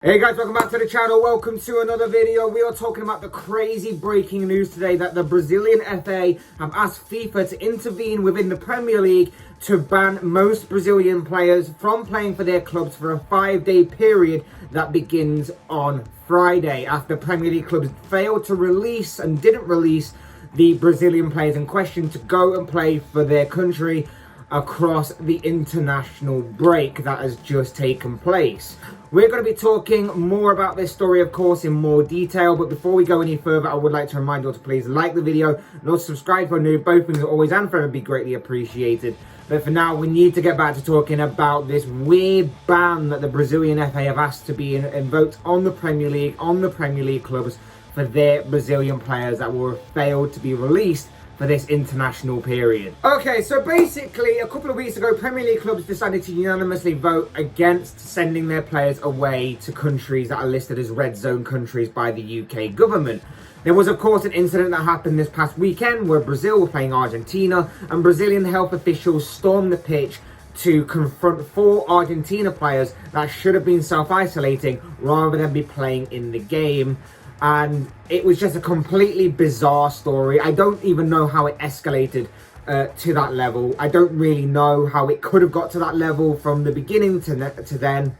Hey guys, welcome back to the channel. Welcome to another video. We are talking about the crazy breaking news today that the Brazilian FA have asked FIFA to intervene within the Premier League to ban most Brazilian players from playing for their clubs for a 5-day period that begins on Friday after Premier League clubs failed to release and didn't release the Brazilian players in question to go and play for their country across the international break that has just taken place. We're going to be talking more about this story, of course, in more detail, but before we go any further, I would like to remind you all to please like the video and also subscribe for new. Both things are always and forever be greatly appreciated. But for now, we need to get back to talking about this weird ban that the Brazilian FA have asked to be invoked on the Premier League clubs for their Brazilian players that were failed to be released for this international period. Okay, so basically a couple of weeks ago, Premier League clubs decided to unanimously vote against sending their players away to countries that are listed as red zone countries by the UK government. There was, of course, an incident that happened this past weekend where Brazil were playing Argentina and Brazilian health officials stormed the pitch to confront 4 Argentina players that should have been self-isolating rather than be playing in the game. And it was just a completely bizarre story. I don't even know how it escalated to that level. I don't really know how it could have got to that level from the beginning to then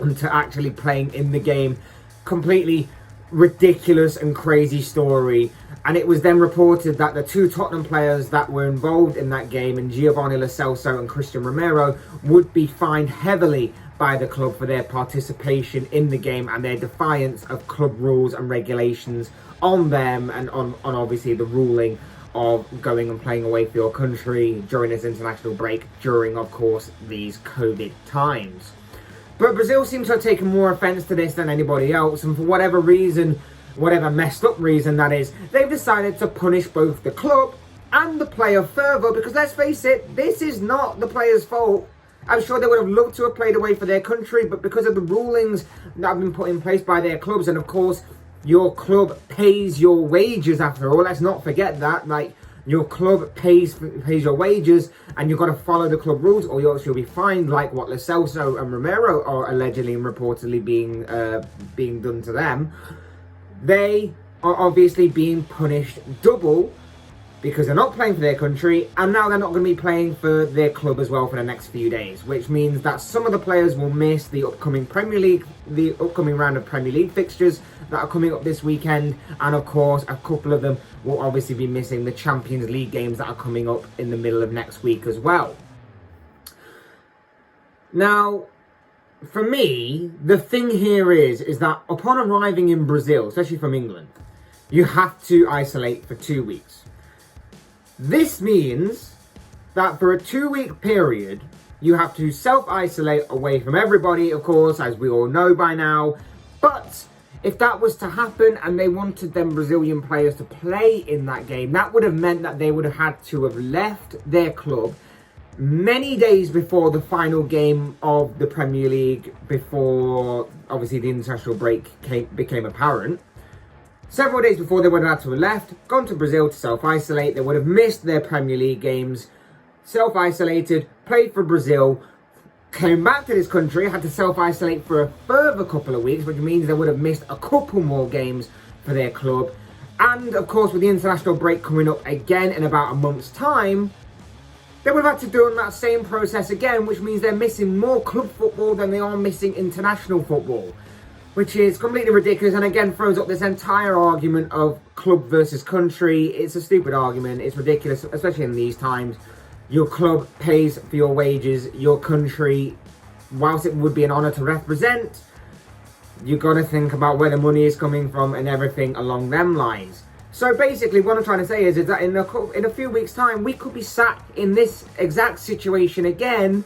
and to actually playing in the game. Completely ridiculous and crazy story. And it was then reported that the 2 Tottenham players that were involved in that game, and Giovanni Lo Celso and Christian Romero, would be fined heavily by the club for their participation in the game and their defiance of club rules and regulations on them, and on obviously the ruling of going and playing away for your country during this international break during, of course, these COVID times. But Brazil seems to have taken more offence to this than anybody else, and for whatever reason, whatever messed up reason that is, they've decided to punish both the club and the player further, because let's face it, this is not the player's fault. I'm sure they would have loved to have played away for their country, but because of the rulings that have been put in place by their clubs, and of course, your club pays your wages after all, let's not forget that, like, your club pays your wages, and you've got to follow the club rules, or you'll be fined, like what Lo Celso and Romero are allegedly and reportedly being done to them. They are obviously being punished double, because they're not playing for their country, and now they're not going to be playing for their club as well for the next few days, which means that some of the players will miss the upcoming round of Premier League fixtures that are coming up this weekend, and of course, a couple of them will obviously be missing the Champions League games that are coming up in the middle of next week as well. Now, for me, the thing here is that upon arriving in Brazil, especially from England, you have to isolate for 2 weeks. This means that for a 2-week period, you have to self-isolate away from everybody, of course, as we all know by now. But if that was to happen and they wanted them Brazilian players to play in that game, that would have meant that they would have had to have left their club many days before the final game of the Premier League, before obviously the international break became apparent. Several days before, they would have had to have left, gone to Brazil to self-isolate. They would have missed their Premier League games, self-isolated, played for Brazil, came back to this country, had to self-isolate for a further couple of weeks, which means they would have missed a couple more games for their club. And, of course, with the international break coming up again in about a month's time, they would have had to do that same process again, which means they're missing more club football than they are missing international football, which is completely ridiculous, and again throws up this entire argument of club versus country. It's a stupid argument. It's ridiculous, especially in these times. Your club pays for your wages. Your country, whilst it would be an honour to represent, you've got to think about where the money is coming from and everything along them lines. So basically what I'm trying to say is that in a few weeks' time, we could be sat in this exact situation again,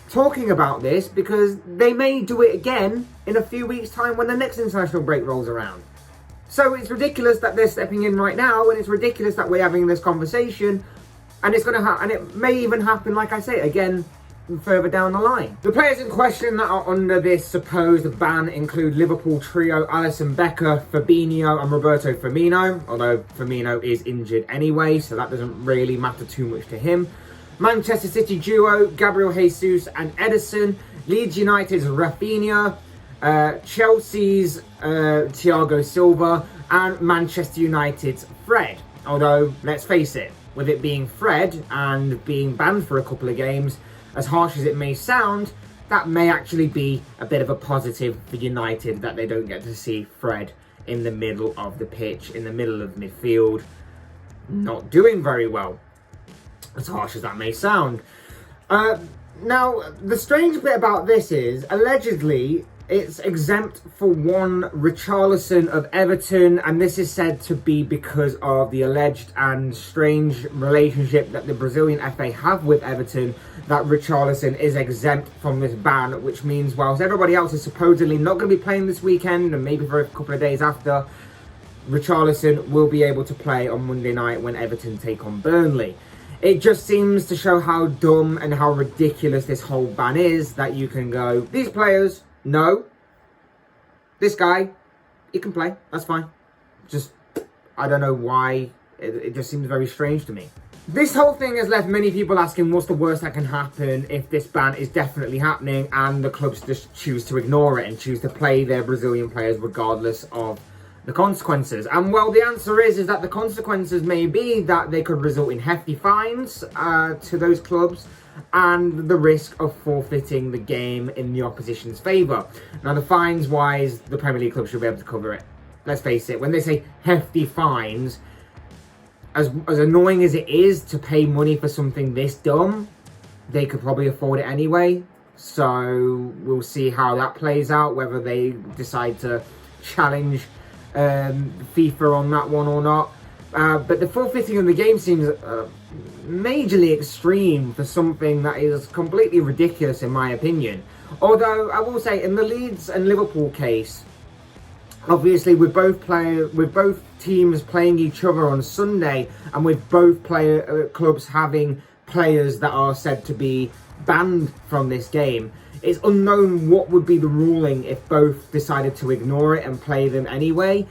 talking about this, because they may do it again in a few weeks' time when the next international break rolls around. So it's ridiculous that they're stepping in right now, and it's ridiculous that we're having this conversation, and it's going to happen, and it may even happen, like I say, again further down the line. The players in question that are under this supposed ban include Liverpool trio Alisson Becker, Fabinho and Roberto Firmino, although Firmino is injured anyway, so that doesn't really matter too much to him. Manchester City duo Gabriel Jesus and Ederson, Leeds United's Rafinha, Chelsea's Thiago Silva, and Manchester United's Fred. Although, let's face it, with it being Fred and being banned for a couple of games, as harsh as it may sound, that may actually be a bit of a positive for United that they don't get to see Fred in the middle of the pitch, in the middle of midfield, not doing very well, as harsh as that may sound. Now, the strange bit about this is, allegedly, it's exempt for one Richarlison of Everton, and this is said to be because of the alleged and strange relationship that the Brazilian FA have with Everton, that Richarlison is exempt from this ban, which means whilst everybody else is supposedly not going to be playing this weekend, and maybe for a couple of days after, Richarlison will be able to play on Monday night when Everton take on Burnley. It just seems to show how dumb and how ridiculous this whole ban is, that you can go, these players, no. This guy, he can play, that's fine. Just, I don't know why, it just seems very strange to me. This whole thing has left many people asking what's the worst that can happen if this ban is definitely happening and the clubs just choose to ignore it and choose to play their Brazilian players regardless of the consequences. And well, the answer is that the consequences may be that they could result in hefty fines to those clubs and the risk of forfeiting the game in the opposition's favour. Now, the fines wise, the Premier League club should be able to cover it. Let's face it, when they say hefty fines, as annoying as it is to pay money for something this dumb, they could probably afford it anyway. So we'll see how that plays out, whether they decide to challenge FIFA on that one or not. But the forfeiting of the game seems majorly extreme for something that is completely ridiculous in my opinion. Although I will say, in the Leeds and Liverpool case, obviously with both teams playing each other on Sunday, and with both clubs having players that are said to be banned from this game, it's unknown what would be the ruling if both decided to ignore it and play them anyway.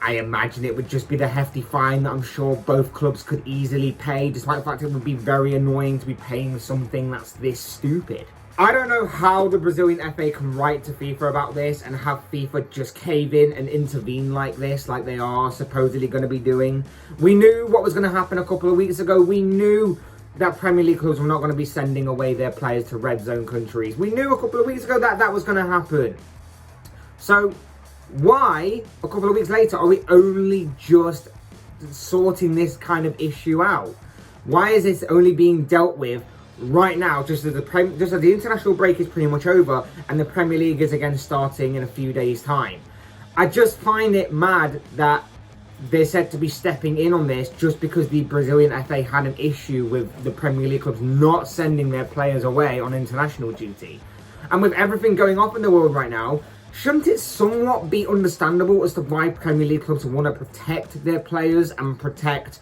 I imagine it would just be the hefty fine that I'm sure both clubs could easily pay, despite the fact it would be very annoying to be paying something that's this stupid. I don't know how the Brazilian FA can write to FIFA about this and have FIFA just cave in and intervene like this, like they are supposedly going to be doing. We knew what was going to happen a couple of weeks ago. We knew that Premier League clubs were not going to be sending away their players to red zone countries. We knew a couple of weeks ago that that was going to happen. So why, a couple of weeks later, are we only just sorting this kind of issue out? Why is this only being dealt with right now, just as the international break is pretty much over and the Premier League is again starting in a few days' time? I just find it mad that they're said to be stepping in on this just because the Brazilian FA had an issue with the Premier League clubs not sending their players away on international duty. And with everything going off in the world right now, shouldn't it somewhat be understandable as to why Premier League clubs want to protect their players and protect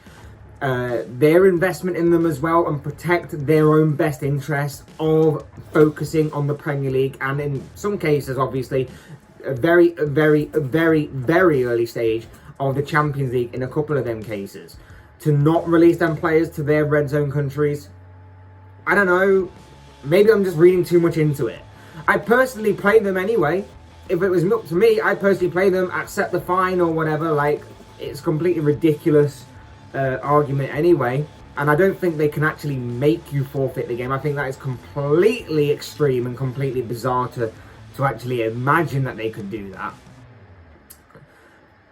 their investment in them as well, and protect their own best interests of focusing on the Premier League, and in some cases, obviously, a very early stage of the Champions League in a couple of them cases, to not release them players to their red zone countries? I don't know, maybe I'm just reading too much into it. I personally play them anyway. If it was up to me, I'd personally play them, accept the fine or whatever. Like, it's completely ridiculous argument anyway, and I don't think they can actually make you forfeit the game. I think that is completely extreme and completely bizarre to actually imagine that they could do that.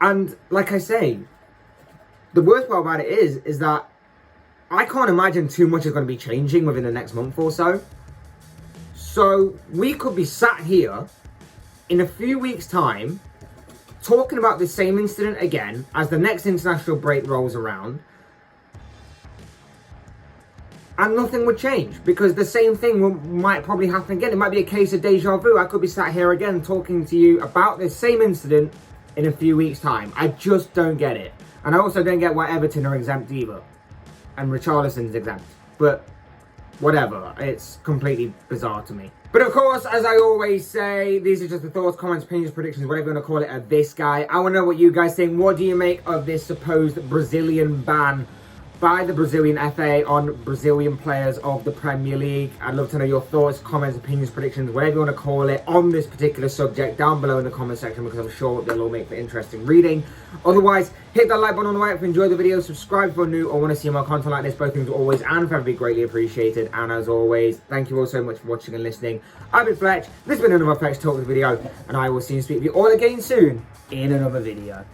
And like I say, the worst part about it is that I can't imagine too much is going to be changing within the next month or so. So we could be sat here in a few weeks' time talking about the same incident again as the next international break rolls around, and nothing would change because the same thing might probably happen again. It might be a case of deja vu. I could be sat here again talking to you about this same incident in a few weeks' time. I just don't get it. And I also don't get why Everton are exempt either, and Richarlison's exempt. But whatever, it's completely bizarre to me. But of course, as I always say, these are just the thoughts, comments, opinions, predictions, whatever you want to call it, of this guy. I want to know what you guys think. What do you make of this supposed Brazilian ban by the Brazilian FA on Brazilian players of the Premier League. I'd love to know your thoughts, comments, opinions, predictions, whatever you want to call it, on this particular subject down below in the comment section, because I'm sure they'll all make for interesting reading. Otherwise, hit that like button on the way up if you enjoyed the video, subscribe if you're new or want to see more content like this. Both things are always and forever be greatly appreciated. And as always, thank you all so much for watching and listening. I've been Fletch, this has been another Fletch Talk video, and I will see you and speak with you all again soon in another video.